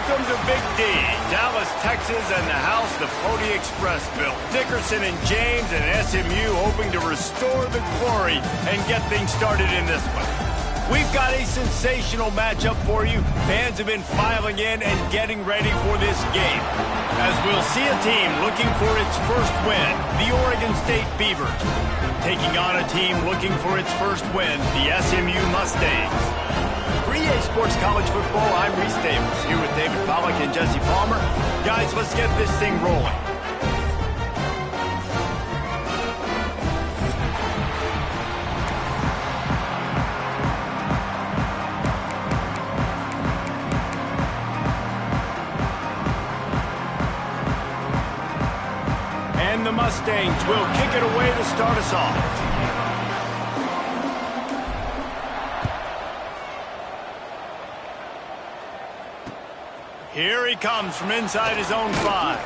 Welcome to Big D, Dallas, Texas, and the house the Pony Express built. Dickerson and James and SMU hoping to restore the glory and get things started in this one. We've got a sensational matchup for you. Fans have been filing in and getting ready for this game, as we'll see a team looking for its first win, the Oregon State Beavers, taking on a team looking for its first win, the SMU Mustangs. For EA Sports College Football, I'm Reese Davis, here with David Pollack and Jesse Palmer. Guys, let's get this thing rolling. And the Mustangs will kick it away to start us off. Here he comes from inside his own 5.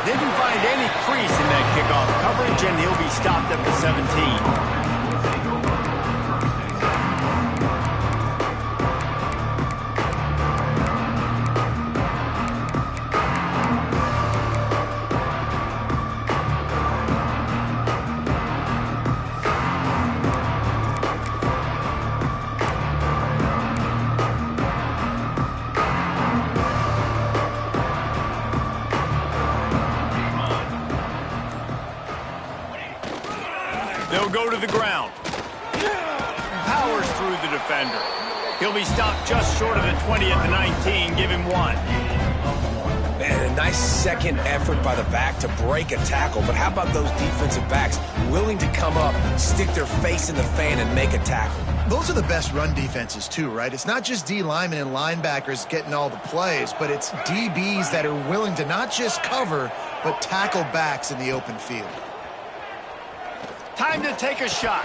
Didn't find any crease in that kickoff coverage, and he'll be stopped at the 17. They'll go to the ground. Powers through the defender. He'll be stopped just short of the 20 at the 19. Give him 1. Man, a nice second effort by the back to break a tackle. But how about those defensive backs willing to come up, stick their face in the fan, and make a tackle? Those are the best run defenses, too, right? It's not just D linemen and linebackers getting all the plays, but it's DBs that are willing to not just cover, but tackle backs in the open field. Time to take a shot.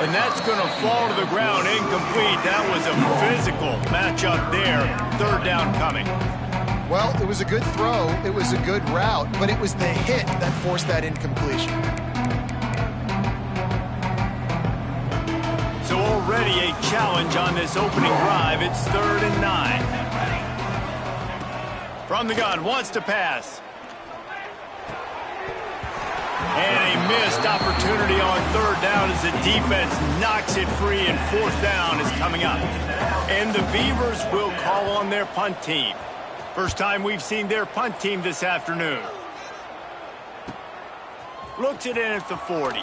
And that's going to fall to the ground incomplete. That was a physical matchup there. Third down coming. Well, it was a good throw. It was a good route, but it was the hit that forced that incompletion. So already a challenge on this opening drive. It's 3rd and 9. From the gun, wants to pass. And a missed opportunity on 3rd down as the defense knocks it free, and 4th down is coming up. And the Beavers will call on their punt team. First time we've seen their punt team this afternoon. Looks it in at the 40.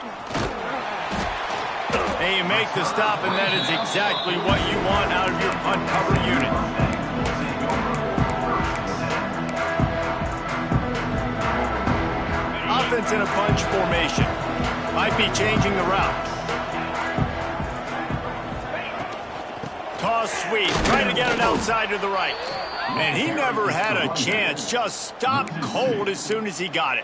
And you make the stop, and that is exactly what you want out of your punt cover unit. Offense in a bunch formation. Might be changing the route. Toss sweep. Trying to get it outside to the right. And he never had a chance. Just stopped cold as soon as he got it.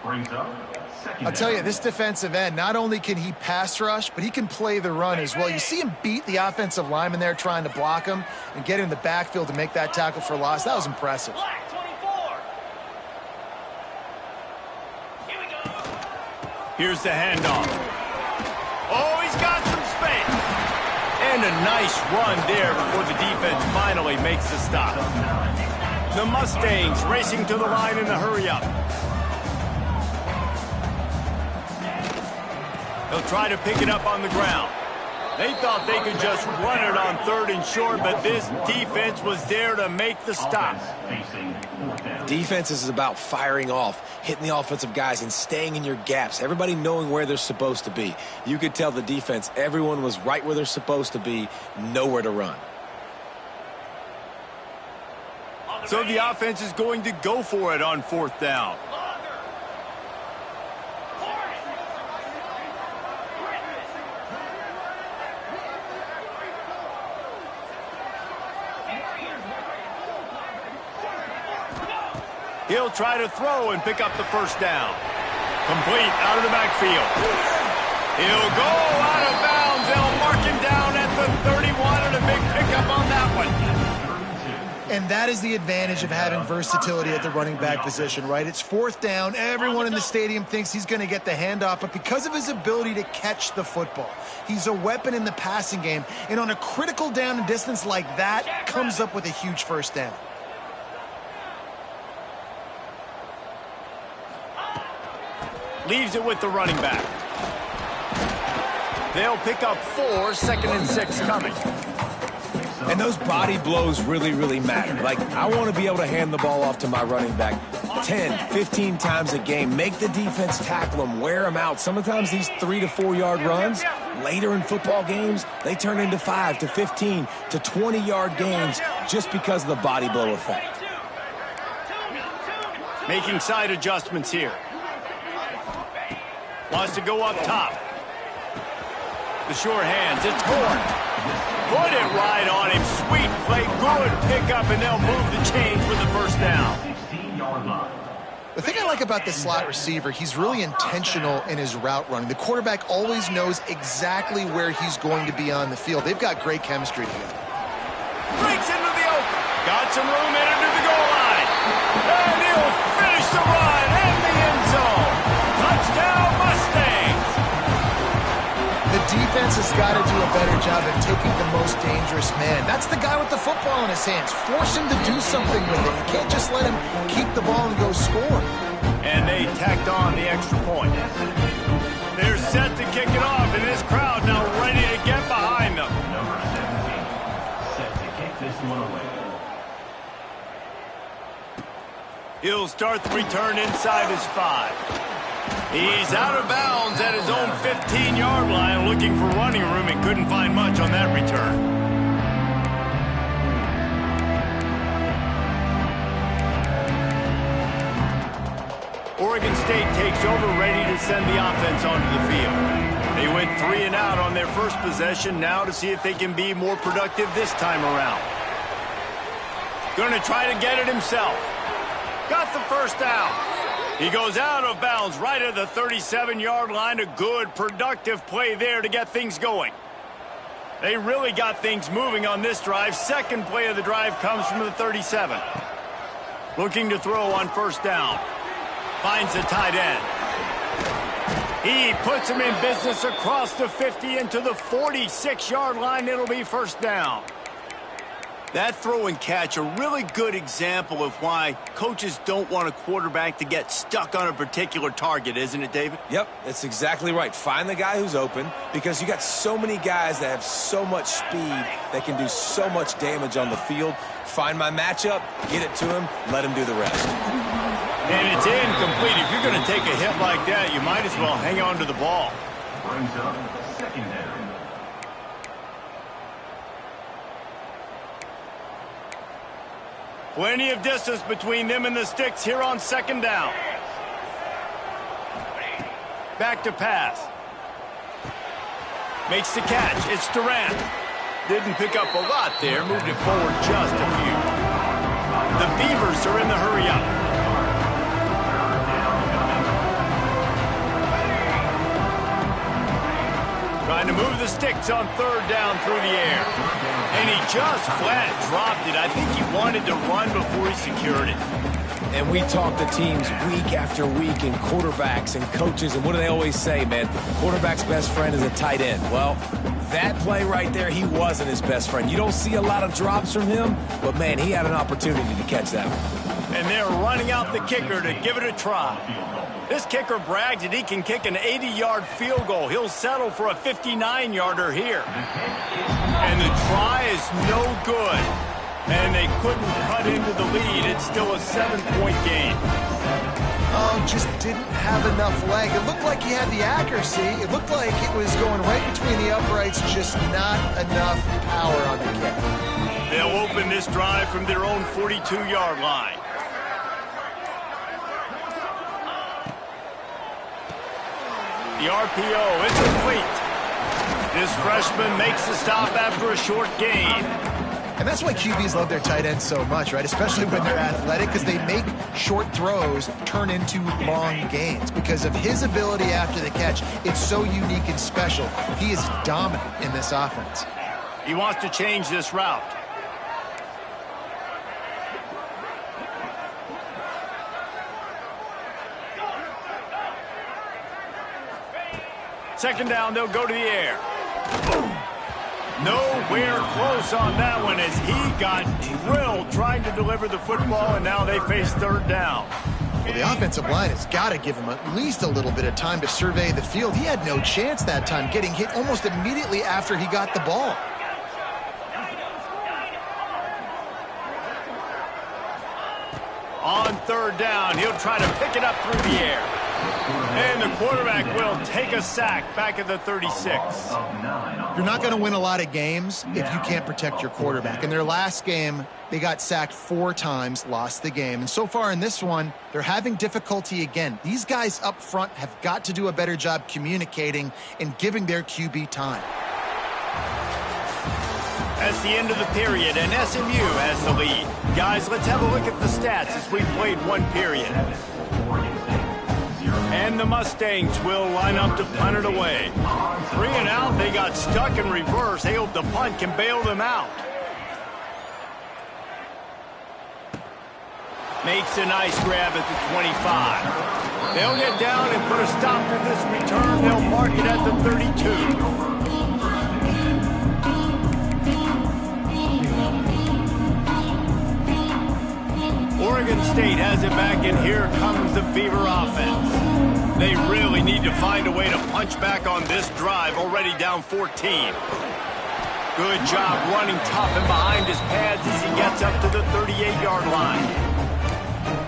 I'll tell you, this defensive end, not only can he pass rush, but he can play the run as well. You see him beat the offensive lineman there trying to block him and get in the backfield to make that tackle for loss. That was impressive. Here's the handoff. Oh, he's got some space. And a nice run there before the defense finally makes the stop. The Mustangs racing to the line in the hurry-up. They'll try to pick it up on the ground. They thought they could just run it on 3rd and short, but this defense was there to make the stop. Defense is about firing off, hitting the offensive guys, and staying in your gaps. Everybody knowing where they're supposed to be. You could tell the defense, everyone was right where they're supposed to be, nowhere to run. So the offense is going to go for it on 4th down. He'll try to throw and pick up the 1st down. Complete out of the backfield. He'll go out of bounds. They'll mark him down at the 31, and a big pickup on that one. And that is the advantage of having versatility at the running back position, right? It's 4th down. Everyone in the stadium thinks he's going to get the handoff, but because of his ability to catch the football, he's a weapon in the passing game. And on a critical down and distance like that, comes up with a huge 1st down. Leaves it with the running back. They'll pick up 4, 2nd and 6 coming. And those body blows really, really matter. Like, I want to be able to hand the ball off to my running back 10, 15 times a game. Make the defense tackle them, wear them out. Sometimes these 3 to 4 yard runs, later in football games, they turn into 5 to 15 to 20 yard gains just because of the body blow effect. Making side adjustments here. Wants to go up top. The sure hands, it's Gordon. Put it right on him. Sweet play, good pickup, and they'll move the chains with the first down. The thing I like about this slot receiver, he's really intentional in his route running. The quarterback always knows exactly where he's going to be on the field. They've got great chemistry together. Breaks into the open. Got some room in under the goal line. And he'll finish the run in the end zone. Touchdown, Mustangs. The defense has got to do a better job of taking the most dangerous man. That's the guy with the football in his hands. Force him to do something with it. You can't just let him keep the ball and go score. And they tacked on the extra point. They're set to kick it off, and this crowd now ready to get behind them. Number 17, set to kick this one away. He'll start the return inside his 5. He's out of bounds at his own 15-yard line, looking for running room and couldn't find much on that return. Oregon State takes over, ready to send the offense onto the field. They went 3 and out on their first possession, now to see if they can be more productive this time around. Going to try to get it himself. Got the first down. He goes out of bounds right at the 37-yard line. A good, productive play there to get things going. They really got things moving on this drive. Second play of the drive comes from the 37. Looking to throw on first down. Finds the tight end. He puts him in business across the 50 into the 46-yard line. It'll be first down. That throw and catch, a really good example of why coaches don't want a quarterback to get stuck on a particular target, isn't it, David? Yep, that's exactly right. Find the guy who's open, because you got so many guys that have so much speed that can do so much damage on the field. Find my matchup, get it to him, let him do the rest. And it's incomplete. If you're going to take a hit like that, you might as well hang on to the ball. Brings up second down. Plenty of distance between them and the sticks here on second down. Back to pass. Makes the catch. It's Durant. Didn't pick up a lot there. Moved it forward just a few. The Beavers are in the hurry up. Trying to move the sticks on third down through the air. And he just flat dropped it. I think he wanted to run before he secured it. And we talk to teams week after week, and quarterbacks and coaches, and what do they always say, man? Quarterback's best friend is a tight end. Well, that play right there, he wasn't his best friend. You don't see a lot of drops from him, but, man, he had an opportunity to catch that one. And they're running out the kicker to give it a try. This kicker brags that he can kick an 80-yard field goal. He'll settle for a 59-yarder here. And the try is no good. And they couldn't cut into the lead. It's still a 7-point game. Oh, just didn't have enough leg. It looked like he had the accuracy. It looked like it was going right between the uprights, just not enough power on the kick. They'll open this drive from their own 42-yard line. The RPO is complete. This freshman makes the stop after a short gain. And that's why QBs love their tight ends so much, right? Especially when they're athletic, because they make short throws turn into long gains. Because of his ability after the catch, it's so unique and special. He is dominant in this offense. He wants to change this route. Second down, they'll go to the air. Nowhere close on that one as he got drilled trying to deliver the football, and now they face third down. Well, the offensive line has got to give him at least a little bit of time to survey the field. He had no chance that time, getting hit almost immediately after he got the ball. On third down, he'll try to pick it up through the air. And the quarterback will take a sack back at the 36. You're not going to win a lot of games if you can't protect your quarterback. In their last game, they got sacked 4 times, lost the game. And so far in this one, they're having difficulty again. These guys up front have got to do a better job communicating and giving their QB time. That's the end of the period, and SMU has the lead. Guys, let's have a look at the stats as we played one period. And the Mustangs will line up to punt it away. 3 and out, they got stuck in reverse. They hope the punt can bail them out. Makes a nice grab at the 25. They'll get down and put a stop to this return. They'll mark it at the 32. Oregon State has it back, and here comes the Beaver offense. They really need to find a way to punch back on this drive, already down 14. Good job running tough and behind his pads as he gets up to the 38-yard line.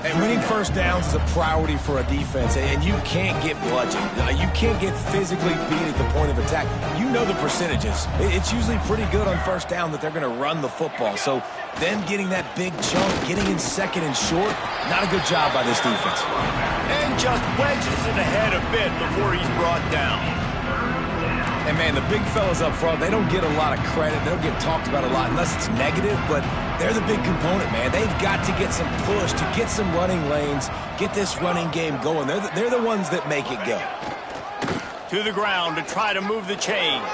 And winning first downs is a priority for a defense, and you can't get bludgeoned. You can't get physically beat at the point of attack. You know the percentages. It's usually pretty good on first down that they're going to run the football. So them getting that big chunk, getting in second and short, not a good job by this defense. And just wedges it ahead a bit before he's brought down. And, man, the big fellas up front, they don't get a lot of credit. They don't get talked about a lot unless it's negative, but they're the big component, man. They've got to get some push, to get some running lanes, get this running game going. They're the ones that make it go. To the ground to try to move the chains.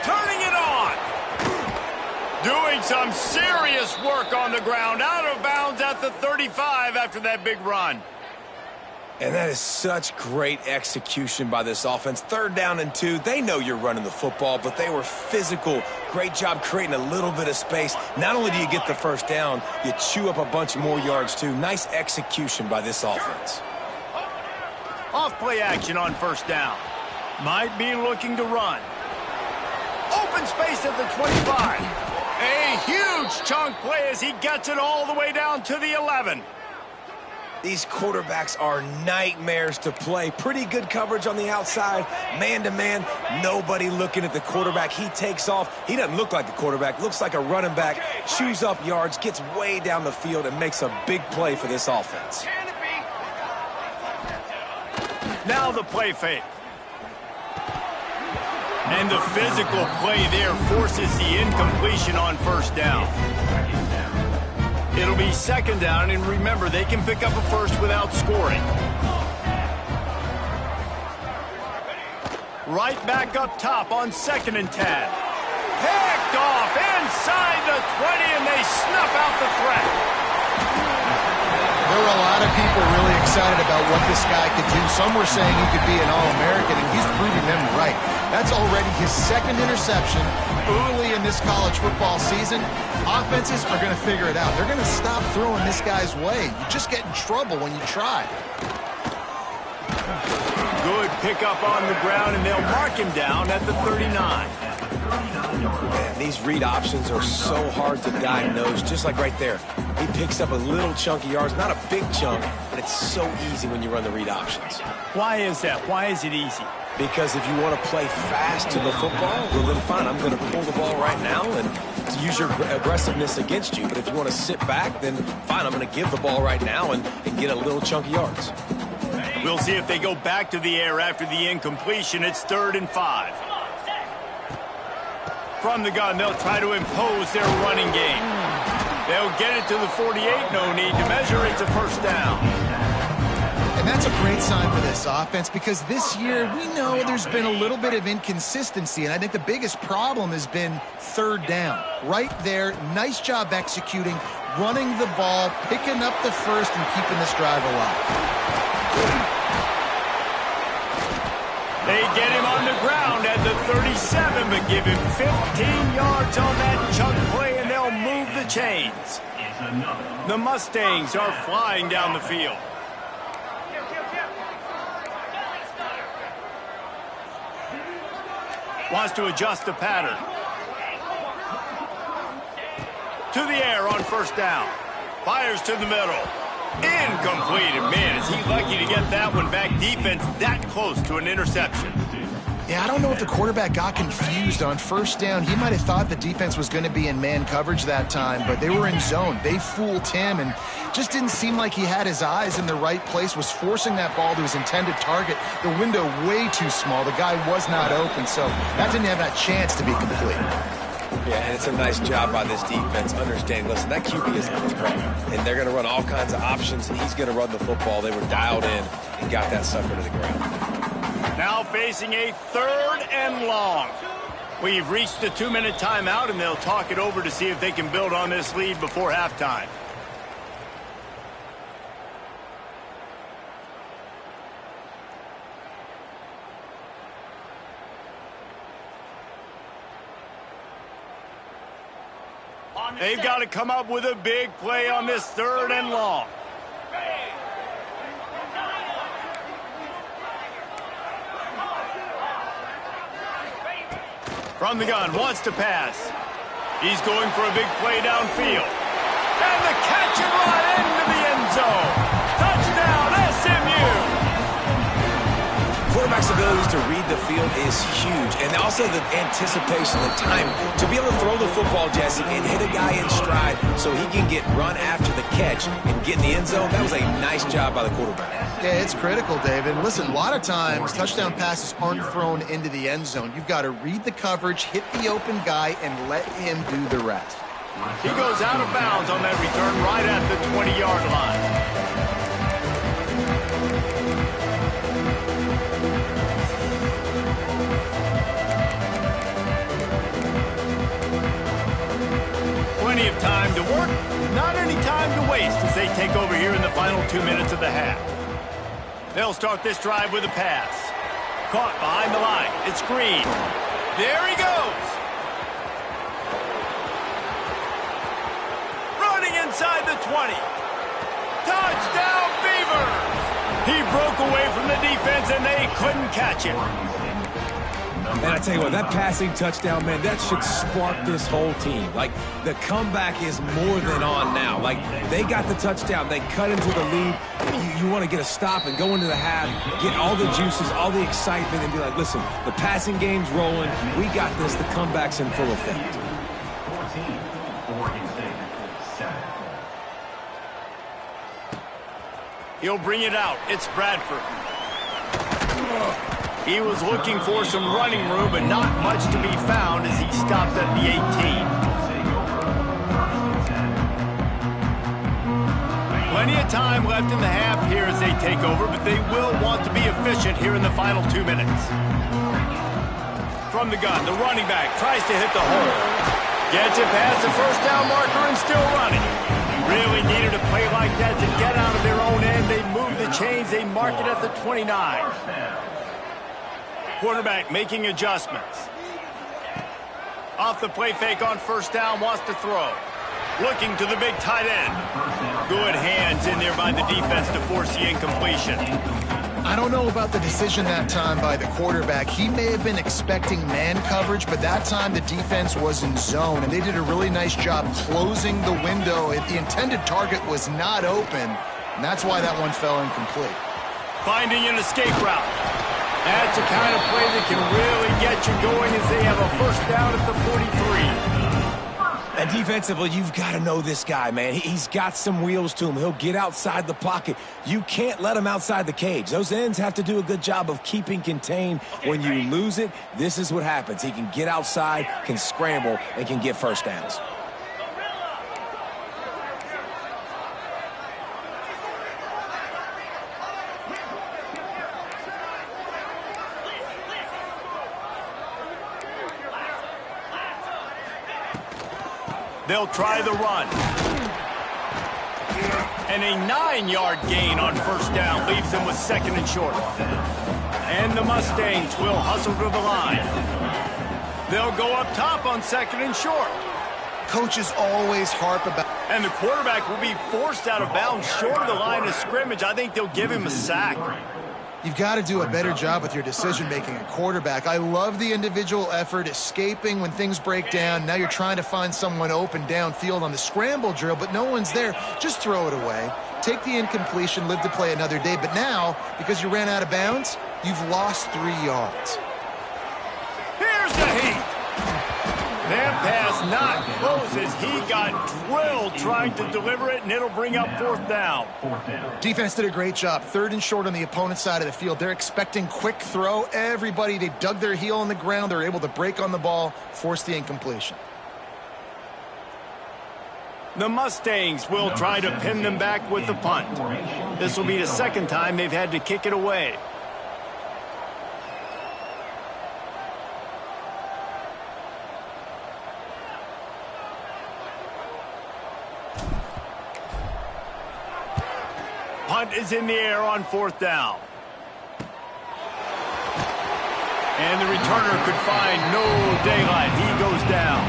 Turning it on. Doing some serious work on the ground. Out of bounds at the 35 after that big run. And that is such great execution by this offense. 3rd down and 2. They know you're running the football, but they were physical. Great job creating a little bit of space. Not only do you get the first down, you chew up a bunch more yards, too. Nice execution by this offense. Off-play action on first down. Might be looking to run. Open space at the 25. A huge chunk play as he gets it all the way down to the 11. These quarterbacks are nightmares to play. Pretty good coverage on the outside. Man-to-man, nobody looking at the quarterback. He takes off. He doesn't look like the quarterback. Looks like a running back. Chews up yards, gets way down the field, and makes a big play for this offense. Now the play fake. And the physical play there forces the incompletion on first down. It'll be 2nd down, and remember, they can pick up a first without scoring. Right back up top on 2nd and 10. Picked off inside the 20, and they snuff out the threat. There were a lot of people really excited about what this guy could do. Some were saying he could be an All-American, and he's proving them right. That's already his 2nd interception early in this college football season. Offenses are going to figure it out. They're going to stop throwing this guy's way. You just get in trouble when you try. Good pickup on the ground, and they'll mark him down at the 39. Man, these read options are so hard to diagnose, just like right there. He picks up a little chunk of yards, not a big chunk, but it's so easy when you run the read options. Why is that? Why is it easy? Because if you want to play fast to the football, well, then fine, I'm going to pull the ball right now and to use your aggressiveness against you. But if you want to sit back, then fine, I'm going to give the ball right now and get a little chunk of yards. We'll see if they go back to the air after the incompletion. It's 3rd and 5. From the gun, they'll try to impose their running game. They'll get it to the 48. No need to measure. It's a 1st down. And that's a great sign for this offense because this year we know there's been a little bit of inconsistency, and I think the biggest problem has been 3rd down. Right there, nice job executing, running the ball, picking up the first, and keeping this drive alive. They get him on the ground at the 37, but give him 15 yards on that chunk play, and they'll move the chains. The Mustangs are flying down the field. Wants to adjust the pattern. To the air on first down. Fires to the middle. Incomplete. And man, is he lucky to get that one back. Defense that close to an interception. Yeah, I don't know if the quarterback got confused on first down. He might have thought the defense was going to be in man coverage that time, but they were in zone. They fooled him and just didn't seem like he had his eyes in the right place, was forcing that ball to his intended target. The window way too small. The guy was not open, so that didn't have that chance to be complete. Yeah, and it's a nice job by this defense understanding, listen, that QB is a threat, and they're going to run all kinds of options, and he's going to run the football. They were dialed in and got that sucker to the ground. Now facing a 3rd and long. We've reached the 2-minute timeout, and they'll talk it over to see if they can build on this lead before halftime. They've got to come up with a big play on this 3rd and long. From the gun, wants to pass. He's going for a big play downfield. And the catch and run into the end zone. Touchdown, SMU! Quarterback's ability to read the field is huge, and also the anticipation, the time to be able to throw the football, Jesse, and hit a guy in stride so he can get run after the catch and get in the end zone. That was a nice job by the quarterback. Yeah, it's critical, David. Listen, a lot of times touchdown passes aren't thrown into the end zone. You've got to read the coverage, hit the open guy, and let him do the rest. He goes out of bounds on that return right at the 20-yard line. Plenty of time to work, not any time to waste as they take over here in the final 2 minutes of the half. They'll start this drive with a pass. Caught behind the line. It's Green. There he goes. Running inside the 20. Touchdown, Beavers! He broke away from the defense and they couldn't catch him. And I tell you what, that passing touchdown, man, that should spark this whole team. Like, the comeback is more than on now. Like, they got the touchdown. They cut into the lead. You want to get a stop and go into the half, get all the juices, all the excitement, and be like, listen, the passing game's rolling. We got this. The comeback's in full effect. 14, Oregon State, 7. He'll bring it out. It's Bradford. He was looking for some running room, but not much to be found as he stopped at the 18. Plenty of time left in the half here as they take over, but they will want to be efficient here in the final 2 minutes. From the gun, the running back tries to hit the hole. Gets it past the first down marker and still running. Really needed a play like that to get out of their own end. They move the chains. They mark it at the 29. Quarterback making adjustments. Off the play fake on first down, wants to throw. Looking to the big tight end. Good hands in there by the defense to force the incompletion. I don't know about the decision that time by the quarterback. He may have been expecting man coverage, but that time the defense was in zone, and they did a really nice job closing the window. The intended target was not open, and that's why that one fell incomplete. Finding an escape route. That's a kind of play that can really get you going as they have a first down at the 43. And defensively, you've got to know this guy, man. He's got some wheels to him. He'll get outside the pocket. You can't let him outside the cage. Those ends have to do a good job of keeping contained. When you lose it, this is what happens. He can get outside, can scramble, and can get first downs. They'll try the run. And a 9-yard gain on first down leaves them with second and short. And the Mustangs will hustle to the line. They'll go up top on second and short. Coaches always harp about... And the quarterback will be forced out of bounds short of the line of scrimmage. I think they'll give him a sack. You've got to do a better job with your decision-making at quarterback. I love the individual effort, escaping when things break down. Now you're trying to find someone open downfield on the scramble drill, but no one's there. Just throw it away. Take the incompletion, live to play another day. But now, because you ran out of bounds, you've lost 3 yards. Here's the heat. That pass not close as he got drilled trying to deliver it, and it'll bring up 4th down. Defense did a great job. 3rd and short on the opponent's side of the field. They're expecting quick throw. Everybody, they dug their heel on the ground. They're able to break on the ball, force the incompletion. The Mustangs will try to pin them back with the punt. This will be the 2nd time they've had to kick it away. Punt is in the air on 4th down. And the returner could find no daylight. He goes down.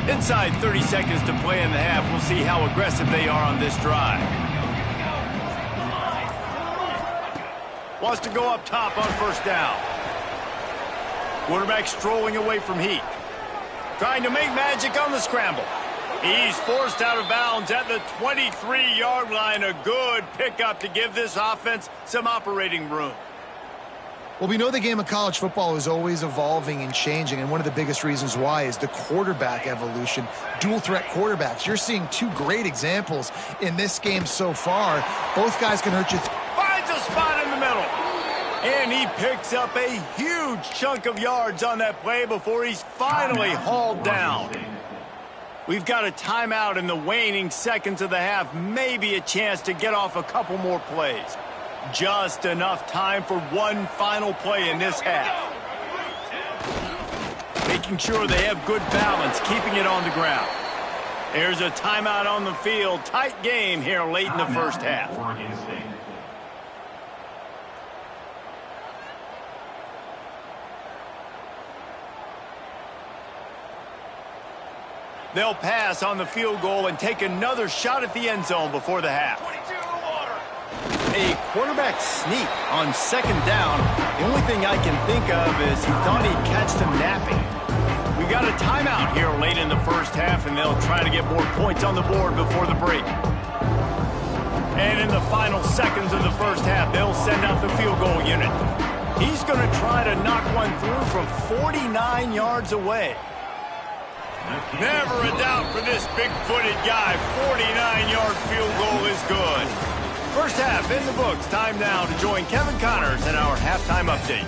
Inside 30 seconds to play in the half. We'll see how aggressive they are on this drive. Wants to go up top on 1st down. Quarterback strolling away from heat. Trying to make magic on the scramble. He's forced out of bounds at the 23-yard line. A good pickup to give this offense some operating room. Well, we know the game of college football is always evolving and changing, and one of the biggest reasons why is the quarterback evolution. Dual threat quarterbacks. You're seeing 2 great examples in this game so far. Both guys can hurt you. Finds a spot in the middle. And he picks up a huge chunk of yards on that play before he's finally hauled down. We've got a timeout in the waning seconds of the half. Maybe a chance to get off a couple more plays. Just enough time for one final play in this half. Making sure they have good balance, keeping it on the ground. There's a timeout on the field. Tight game here late in the 1st half. They'll pass on the field goal and take another shot at the end zone before the half. A quarterback sneak on 2nd down. The only thing I can think of is he thought he'd catch them napping. We've got a timeout here late in the 1st half, and they'll try to get more points on the board before the break. And in the final seconds of the 1st half, they'll send out the field goal unit. He's going to try to knock one through from 49 yards away. Never a doubt for this big-footed guy. 49-yard field goal is good. 1st half in the books. Time now to join Kevin Connors in our halftime update.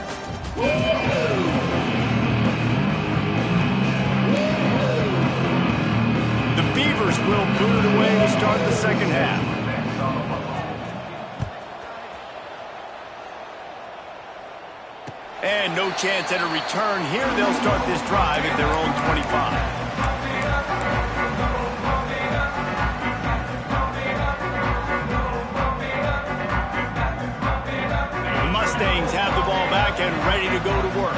The Beavers will boot it away to start the 2nd half. And no chance at a return here. They'll start this drive at their own 25. Mustangs have the ball back and ready to go to work.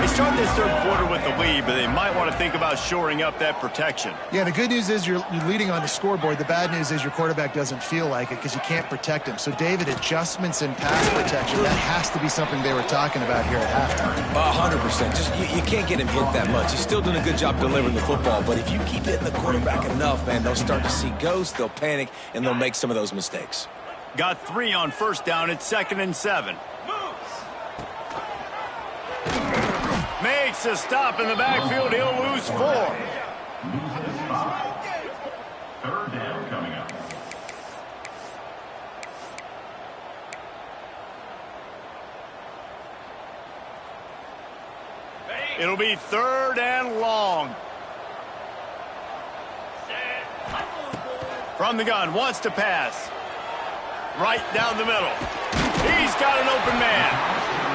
They start this 3rd quarter with the lead, but they might want to think about shoring up that protection. Yeah, the good news is you're leading on the scoreboard. The bad news is your quarterback doesn't feel like it because you can't protect him. So, David, adjustments in pass protection, that has to be something they were talking about here at halftime. 100%. Just you can't get him hit that much. He's still doing a good job delivering the football, but if you keep hitting the quarterback enough, man, they'll start to see ghosts, they'll panic, and they'll make some of those mistakes. Got 3 on 1st down. It's 2nd and 7. Makes a stop in the backfield. He'll lose 4. 3rd down coming up. It'll be 3rd and long. From the gun, wants to pass. Right down the middle. He's got an open man.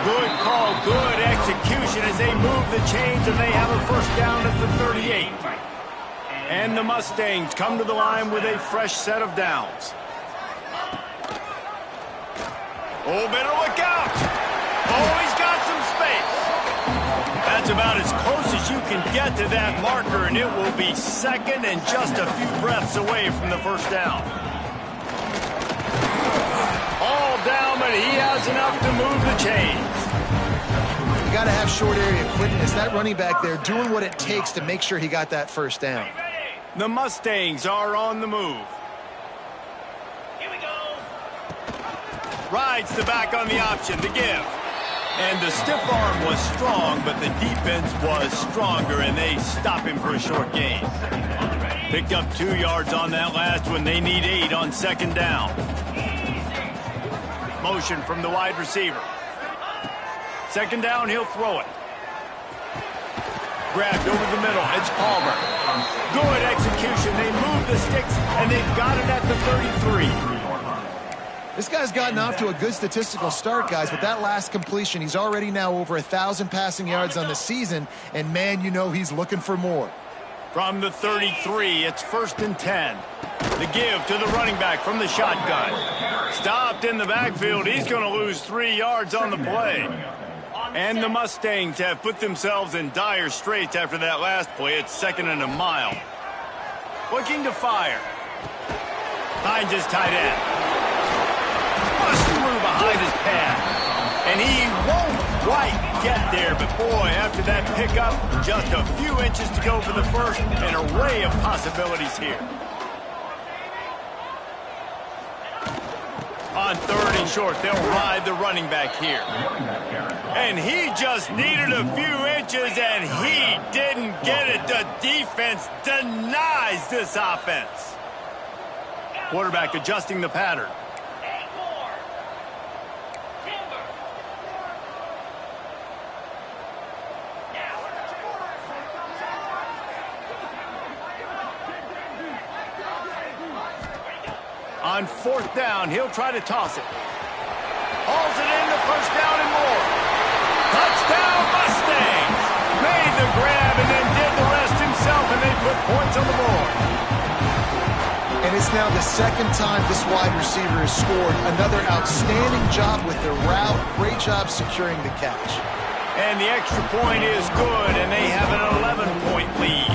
Good call, good execution as they move the chains, and they have a 1st down at the 38. And the Mustangs come to the line with a fresh set of downs. Oh, better look out. Oh, he's got some space. That's about as close as you can get to that marker, and it will be second and just a few breaths away from the first down. All down, but he has enough to move the chains. You got to have short area quickness. That running back there doing what it takes to make sure he got that first down. The Mustangs are on the move. Here we go. Rides the back on the option to give. And the stiff arm was strong, but the defense was stronger, and they stop him for a short gain. Picked up 2 yards on that last one. They need 8 on second down. Motion from the wide receiver. Second down, he'll throw it. Grabbed over the middle. It's Palmer. Good execution. They move the sticks, and they've got it at the 33. This guy's gotten off to a good statistical start, guys. With that last completion, he's already now over 1,000 passing yards on the season, and, man, you know he's looking for more. From the 33, it's 1st and 10. The give to the running back from the shotgun. Stopped in the backfield. He's going to lose 3 yards on the play. And the Mustangs have put themselves in dire straits after that last play. It's 2nd and a mile. Looking to fire. Finds his tight end. Busts through behind his pad. And he won't quite get there. But, boy, after that pickup, just a few inches to go for the first. An array of possibilities here. On 3rd and short, they'll ride the running back here. And he just needed a few inches, and he didn't get it. The defense denies this offense. Quarterback adjusting the pattern. On 4th down, he'll try to toss it. Hauls it in the 1st down and more. Touchdown, Mustangs! Made the grab and then did the rest himself, and they put points on the board. And it's now the 2nd time this wide receiver has scored. Another outstanding job with the route. Great job securing the catch. And the extra point is good, and they have an 11-point lead.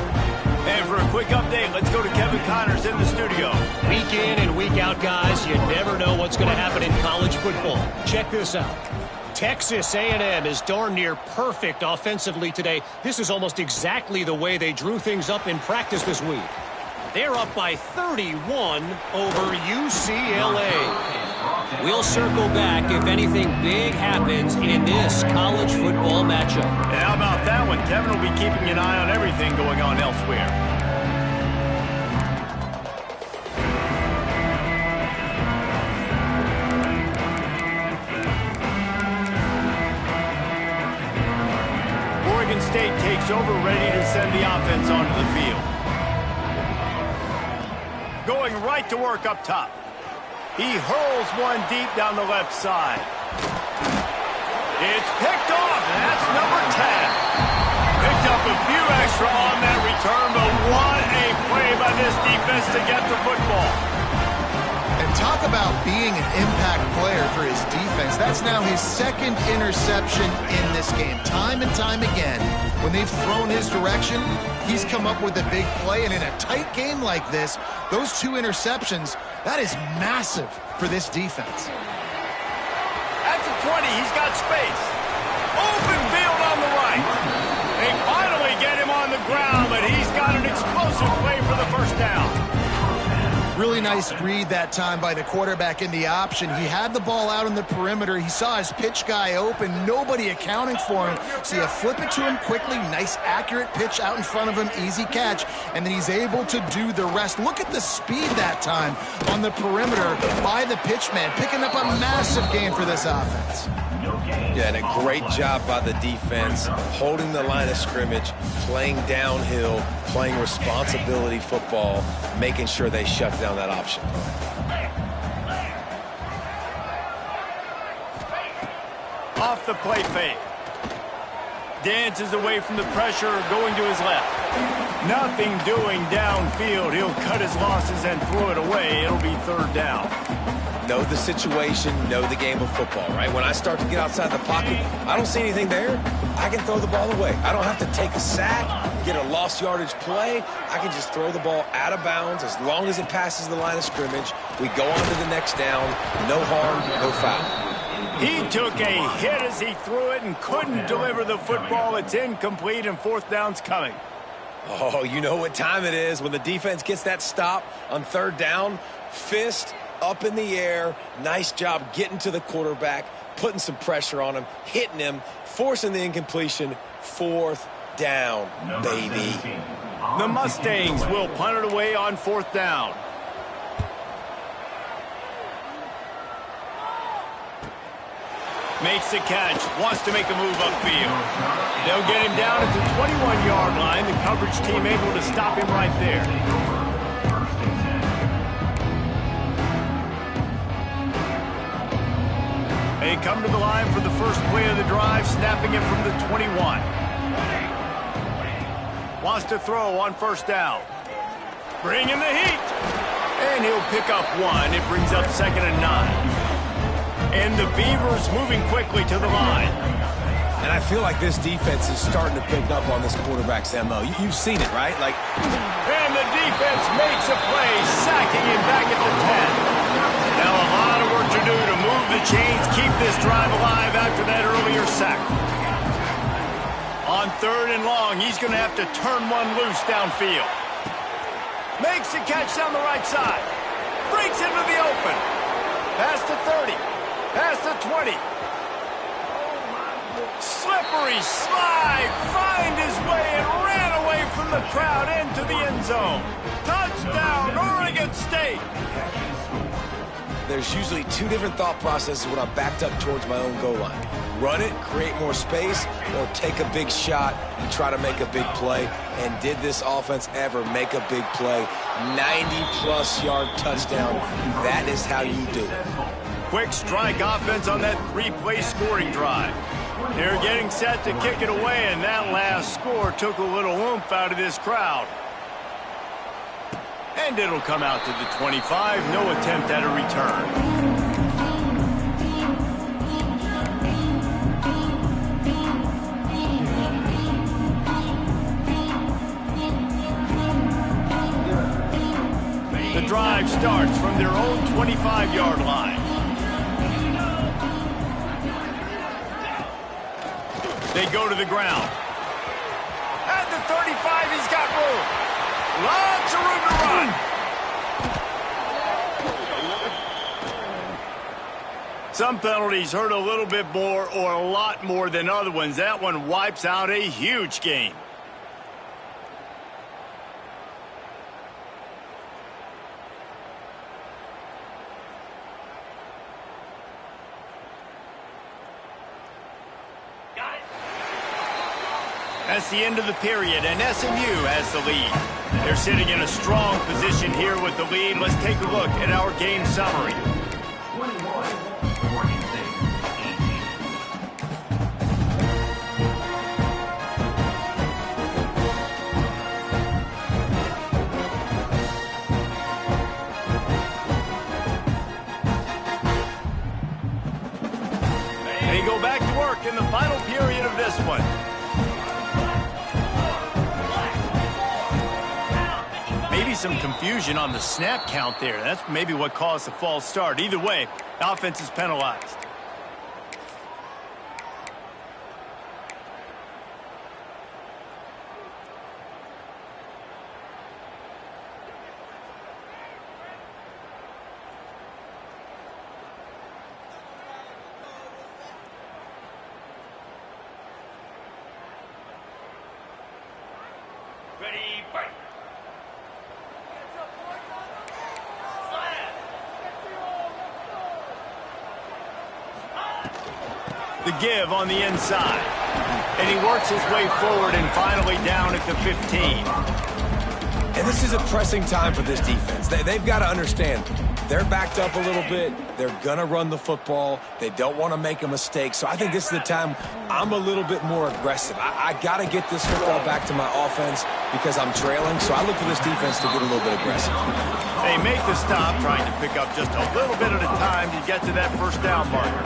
And for a quick update, let's go to Kevin Connors in the studio. Week in and week out, guys, you never know what's going to happen in college football. Check this out. Texas A&M is darn near perfect offensively today. This is almost exactly the way they drew things up in practice this week. They're up by 31 over UCLA. We'll circle back if anything big happens in this college football matchup. And how about that one? Kevin will be keeping an eye on everything going on elsewhere. Oregon State takes over, ready to send the offense onto the field. Going right to work up top. He hurls one deep down the left side. It's picked off, and that's number 10. Picked up a few extra on that return, but what a play by this defense to get the football. And talk about being an impact player for his defense. That's now his 2nd interception in this game. Time and time again, when they've thrown his direction, he's come up with a big play. And in a tight game like this, those 2 interceptions, that is massive for this defense. At the 20, he's got space. Open field on the right. They finally get him on the ground, but he's got an explosive play for the first down. Really nice read that time by the quarterback in the option. He had the ball out on the perimeter. He saw his pitch guy open. Nobody accounting for him. So you flip it to him quickly. Nice, accurate pitch out in front of him. Easy catch. And then he's able to do the rest. Look at the speed that time on the perimeter by the pitch man. Picking up a massive gain for this offense. Yeah, and a great job by the defense, holding the line of scrimmage, playing downhill, playing responsibility football, making sure they shut down that option. Off the play fake. Dances away from the pressure, going to his left. Nothing doing downfield. He'll cut his losses and throw it away. It'll be 3rd down. know the situation, know the game of football, right? When I start to get outside the pocket, I don't see anything there. I can throw the ball away. I don't have to take a sack, get a lost yardage play. I can just throw the ball out of bounds as long as it passes the line of scrimmage. We go on to the next down. No harm, no foul. He took a hit as he threw it and couldn't deliver the football. It's incomplete and fourth down's coming. Oh, you know what time it is when the defense gets that stop on third down. Fist up in the air. Nice job getting to the quarterback, putting some pressure on him, hitting him, forcing the incompletion. Fourth down, baby. The Mustangs will punt it away on fourth down. Makes the catch, wants to make a move upfield. They'll get him down at the 21-yard line. The coverage team able to stop him right there. They come to the line for the first play of the drive, snapping it from the 21. Wants to throw on first down. Bring in the heat. And he'll pick up one. It brings up 2nd and 9. And the Beavers moving quickly to the line. And I feel like this defense is starting to pick up on this quarterback's MO. You've seen it, right? And the defense makes a play, sacking him back at the 10. Now a lot of work to do to move the chains, keep this drive alive after that earlier sack. On 3rd and long, he's going to have to turn one loose downfield. Makes the catch down the right side. Breaks into the open. Past the 30. Past the 20. Slippery slide. Find his way and ran away from the crowd into the end zone. Touchdown, Oregon State. There's usually two different thought processes when I'm backed up towards my own goal line. Run it, create more space, or take a big shot and try to make a big play. And did this offense ever make a big play? 90-plus yard touchdown. That is how you do it. Quick strike offense on that 3-play scoring drive. They're getting set to kick it away, and that last score took a little oomph out of this crowd. And it'll come out to the 25. No attempt at a return. The drive starts from their own 25-yard line. They go to the ground. At the 35, he's got room. Lots of room to run. Some penalties hurt a little bit more or a lot more than other ones. That one wipes out a huge game. That's the end of the period, and SMU has the lead. They're sitting in a strong position here with the lead. Let's take a look at our game summary. 21, Oregon State, 18. They go back to work in the final period of this one. Maybe some confusion on the snap count there. That's maybe what caused the false start. Either way, the offense is penalized. Ready, fight! The give on the inside. And he works his way forward and finally down at the 15. And this is a pressing time for this defense. They've got to understand, they're backed up a little bit. They're going to run the football. They don't want to make a mistake. So I think this is the time I'm a little bit more aggressive. I got to get this football back to my offense. because I'm trailing, so I look for this defense to get a little bit aggressive. They make the stop, trying to pick up just a little bit at a time to get to that first down marker.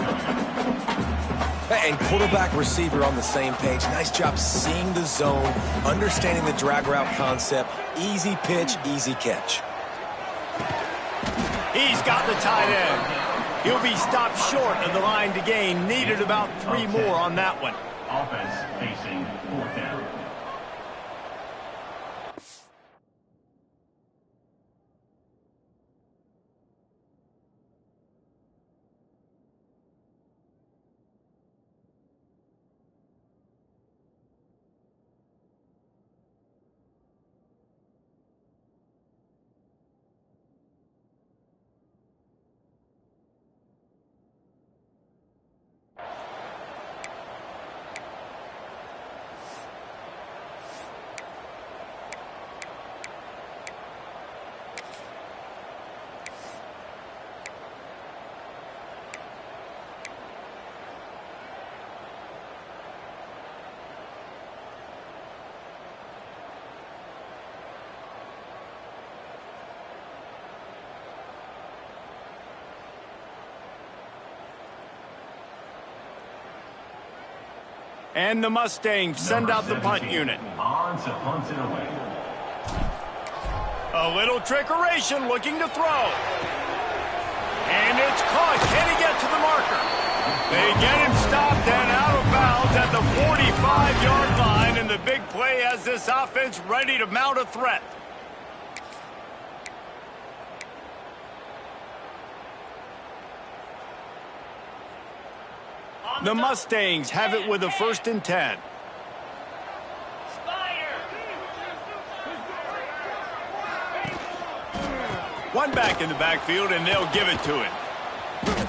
And quarterback, receiver on the same page. Nice job seeing the zone, understanding the drag route concept. Easy pitch, easy catch. He's got the tight end. He'll be stopped short of the line to gain. Needed about 3 more on that one. Offense facing 4th down. And the Mustangs send out the punt unit. On to punt it away. A little trickeration, looking to throw. And it's caught. Can he get to the marker? They get him stopped and out of bounds at the 45-yard line, and the big play has this offense ready to mount a threat. The Mustangs have it with a 1st and 10. One back in the backfield, and they'll give it to him.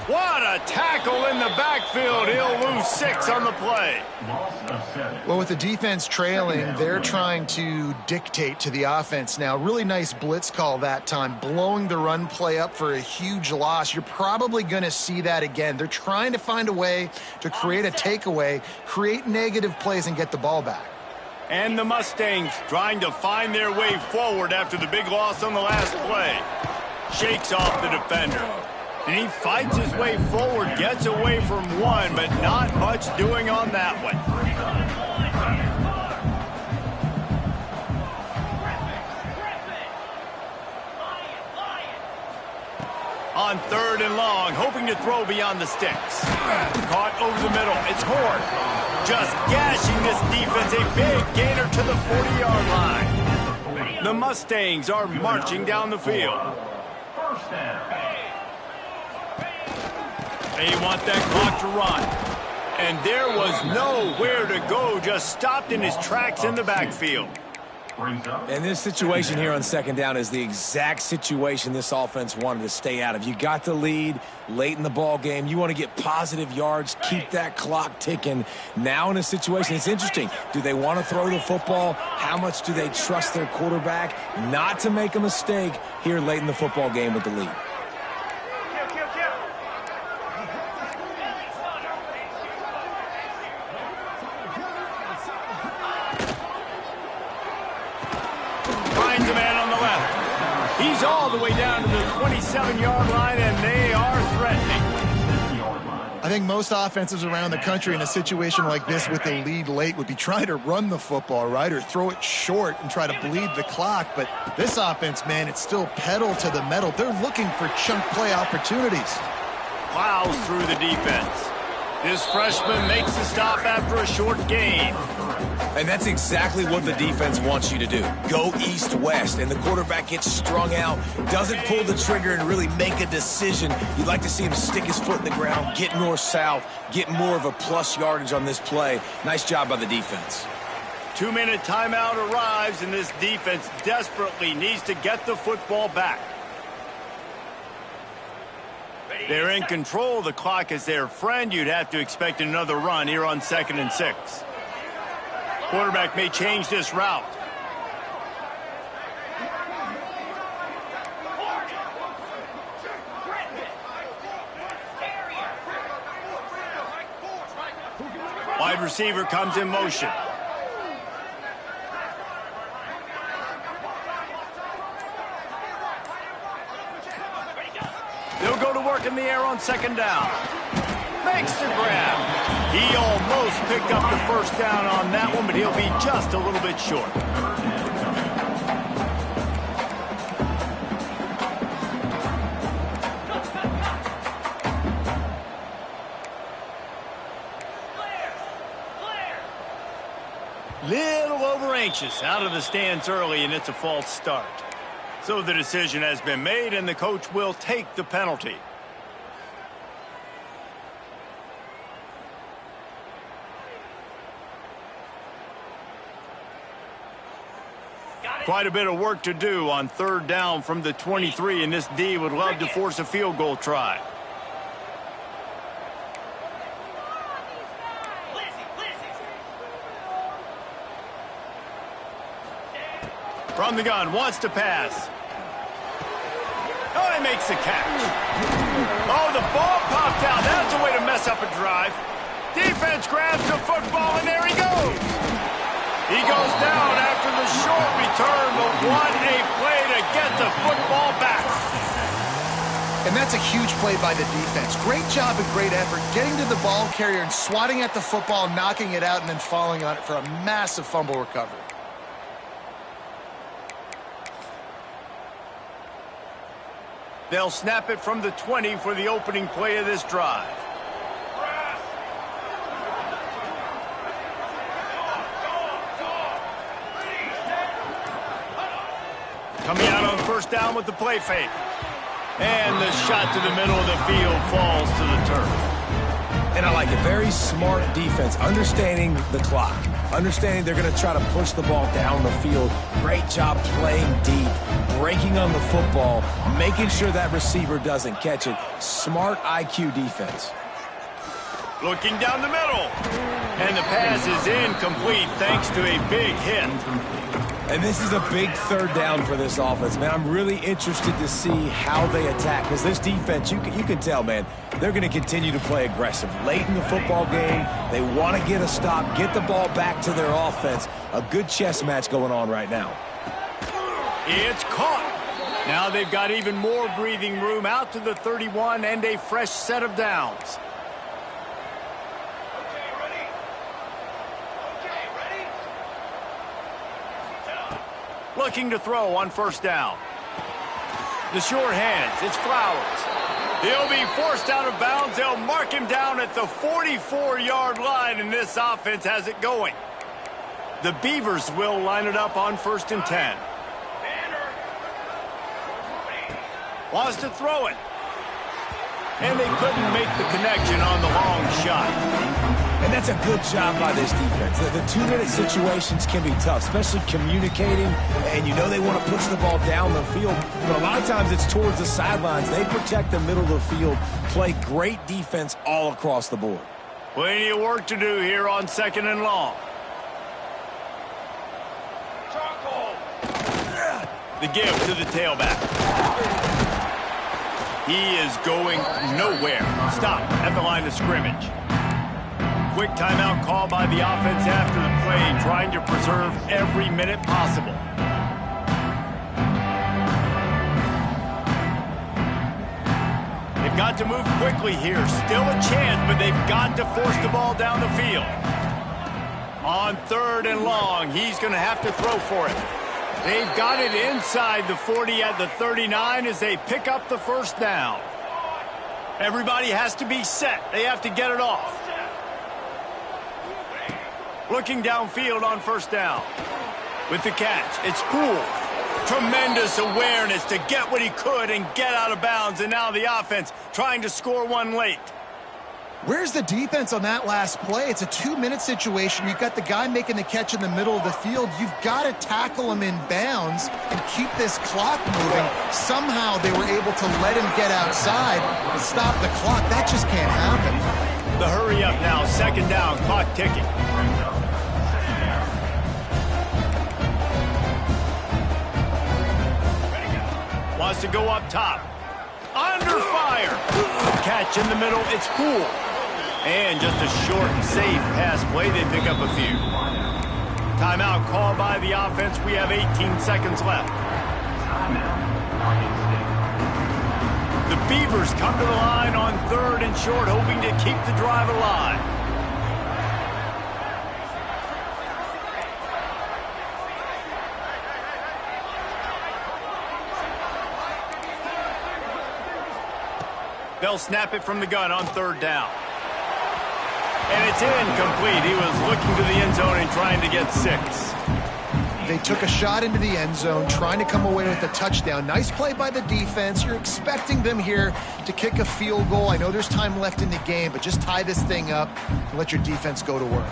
What a tackle in the backfield. He'll lose 6 on the play. Loss of 7. Well, with the defense trailing, they're trying to dictate to the offense now. Really nice blitz call that time, blowing the run play up for a huge loss. You're probably going to see that again. They're trying to find a way to create a takeaway, create negative plays, and get the ball back. And the Mustangs trying to find their way forward after the big loss on the last play. Shakes off the defender. And he fights his way forward, gets away from one, but not much doing on that one. On 3rd and long, hoping to throw beyond the sticks. Caught over the middle. It's Horn. Just gashing this defense. A big gainer to the 40-yard line. The Mustangs are marching down the field. First down. They want that clock to run. And there was nowhere to go, just stopped in his tracks in the backfield. And this situation here on 2nd down is the exact situation this offense wanted to stay out of. You got the lead late in the ball game. You want to get positive yards, keep that clock ticking. Now in a situation, it's interesting. Do they want to throw the football? How much do they trust their quarterback not to make a mistake here late in the football game with the lead? He's all the way down to the 27-yard line, and they are threatening. I think most offenses around the country in a situation like this with the lead late would be trying to run the football, right, or throw it short and try to bleed the clock. But this offense, man, it's still pedal to the metal. They're looking for chunk play opportunities. Plows through the defense. This freshman makes the stop after a short gain. And that's exactly what the defense wants you to do. Go east-west, and the quarterback gets strung out, doesn't pull the trigger and really make a decision. You'd like to see him stick his foot in the ground, get north-south, get more of a plus yardage on this play. Nice job by the defense. 2-minute timeout arrives, and this defense desperately needs to get the football back. They're in control. The clock is their friend. You'd have to expect another run here on 2nd and 6. Quarterback may change this route. Wide receiver comes in motion. on second down. Makes the grab. He almost picked up the first down on that one, but he'll be just a little bit short. Little over anxious out of the stands early, and it's a false start. So the decision has been made, and the coach will take the penalty. Quite a bit of work to do on third down from the 23, and this D would love to force a field goal try. From the gun, wants to pass. Oh, he makes the catch. Oh, the ball popped out. That's a way to mess up a drive. Defense grabs the football, and there he goes. He goes down after the short return, but what a play to get the football back. And that's a huge play by the defense. Great job and great effort getting to the ball carrier and swatting at the football, knocking it out, and then falling on it for a massive fumble recovery. They'll snap it from the 20 for the opening play of this drive. Coming out on first down with the play fake. And the shot to the middle of the field falls to the turf. And I like it. Very smart defense, understanding the clock, understanding they're going to try to push the ball down the field. Great job playing deep, breaking on the football, making sure that receiver doesn't catch it. Smart IQ defense. Looking down the middle. And the pass is incomplete thanks to a big hit. And this is a big third down for this offense, man. I'm really interested to see how they attack, because this defense, you can tell, man, they're going to continue to play aggressive. Late in the football game, they want to get a stop, get the ball back to their offense. A good chess match going on right now. It's caught. Now they've got even more breathing room out to the 31 and a fresh set of downs. Looking to throw on first down. The short hands, it's Flowers. He'll be forced out of bounds. They'll mark him down at the 44-yard line, and this offense has it going. The Beavers will line it up on 1st and 10. Wants to throw it. And they couldn't make the connection on the long shot. And that's a good job by this defense. The 2-minute situations can be tough, especially communicating, and you know they want to push the ball down the field, but a lot of times it's towards the sidelines. They protect the middle of the field, play great defense all across the board. Plenty of work to do here on 2nd and long. The give to the tailback. He is going nowhere. Stop at the line of scrimmage. Quick timeout call by the offense after the play, trying to preserve every minute possible. They've got to move quickly here. Still a chance, but they've got to force the ball down the field. On 3rd and long, he's going to have to throw for it. They've got it inside the 40 at the 39 as they pick up the first down. Everybody has to be set. They have to get it off. Looking downfield on first down. With the catch, it's Poole. Tremendous awareness to get what he could and get out of bounds, and now the offense trying to score one late. Where's the defense on that last play? It's a 2-minute situation. You've got the guy making the catch in the middle of the field. You've got to tackle him in bounds and keep this clock moving. Somehow they were able to let him get outside and stop the clock. That just can't happen. The hurry up now, 2nd down, clock ticking. Wants to go up top. Under fire. Catch in the middle, it's Poole. And just a short and safe pass play, they pick up a few. Timeout called by the offense. We have 18 seconds left. The Beavers come to the line on 3rd and short, hoping to keep the drive alive. They'll snap it from the gun on 3rd down. And it's incomplete. He was looking to the end zone and trying to get 6. They took a shot into the end zone, trying to come away with a touchdown. Nice play by the defense. You're expecting them here to kick a field goal. I know there's time left in the game, but just tie this thing up and let your defense go to work.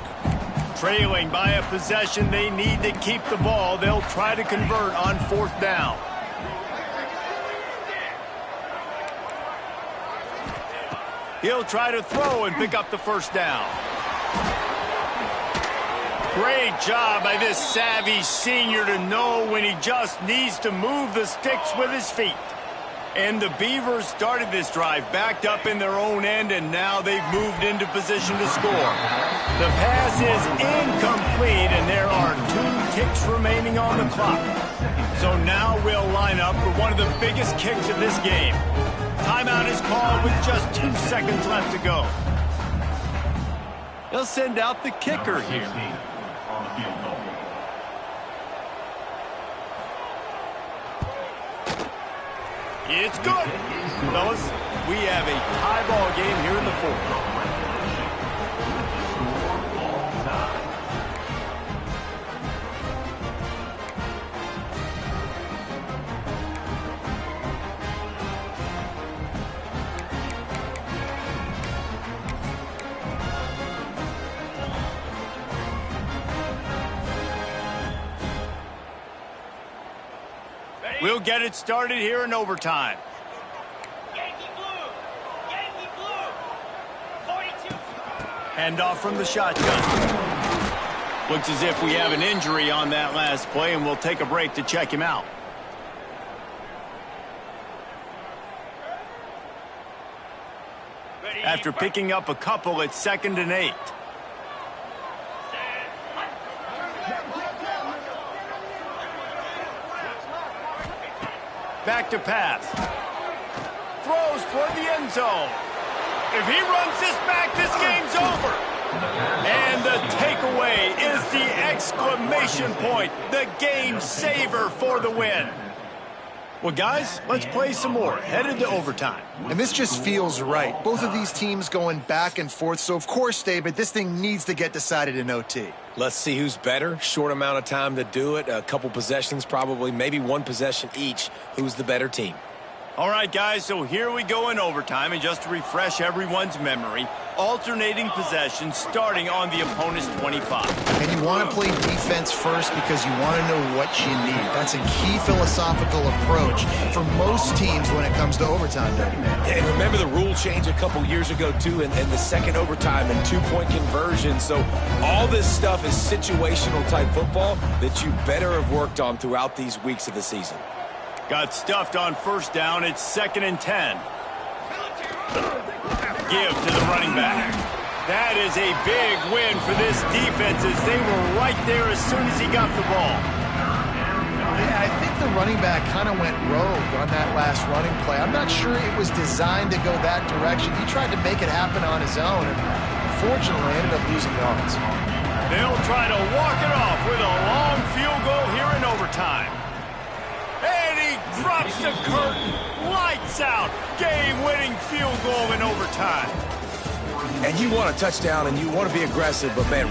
Trailing by a possession, they need to keep the ball. They'll try to convert on 4th down. He'll try to throw and pick up the 1st down. Great job by this savvy senior to know when he just needs to move the sticks with his feet. And the Beavers started this drive backed up in their own end, and now they've moved into position to score. The pass is incomplete, and there are 2 ticks remaining on the clock. So now we'll line up for one of the biggest kicks of this game. Timeout is called with just 2 seconds left to go. They'll send out the kicker here. It's good. Fellas, we have a tie ball game here in the 4th. We'll get it started here in overtime. Yankee Blue! Yankee Blue! 42! Handoff from the shotgun. Looks as if we have an injury on that last play, and we'll take a break to check him out. After picking up a couple, it's 2nd and 8. Back to pass. Throws toward the end zone. If he runs this back, this game's over. And the takeaway is the exclamation point, the game saver for the win. Well, guys, let's play some more. Headed to overtime. And this just feels right. Both of these teams going back and forth. So, of course, David, this thing needs to get decided in OT. Let's see who's better. Short amount of time to do it. A couple possessions probably, maybe 1 possession each. Who's the better team? All right, guys, so here we go in overtime. And just to refresh everyone's memory, alternating possessions starting on the opponent's 25. And you want to play defense first because you want to know what you need. That's a key philosophical approach for most teams when it comes to overtime. And remember the rule change a couple years ago, too, and the second overtime and 2-point conversion. So all this stuff is situational type football that you better have worked on throughout these weeks of the season. Got stuffed on 1st down. It's 2nd and 10. Give to the running back. That is a big win for this defense as they were right there as soon as he got the ball. Yeah, I think the running back kind of went rogue on that last running play. I'm not sure it was designed to go that direction. He tried to make it happen on his own, and unfortunately ended up losing yards. They'll try to walk it off with a long field goal here in overtime. And he drops the curtain. Lights out. Game-winning field goal in overtime. And you want a touchdown and you want to be aggressive, but, man,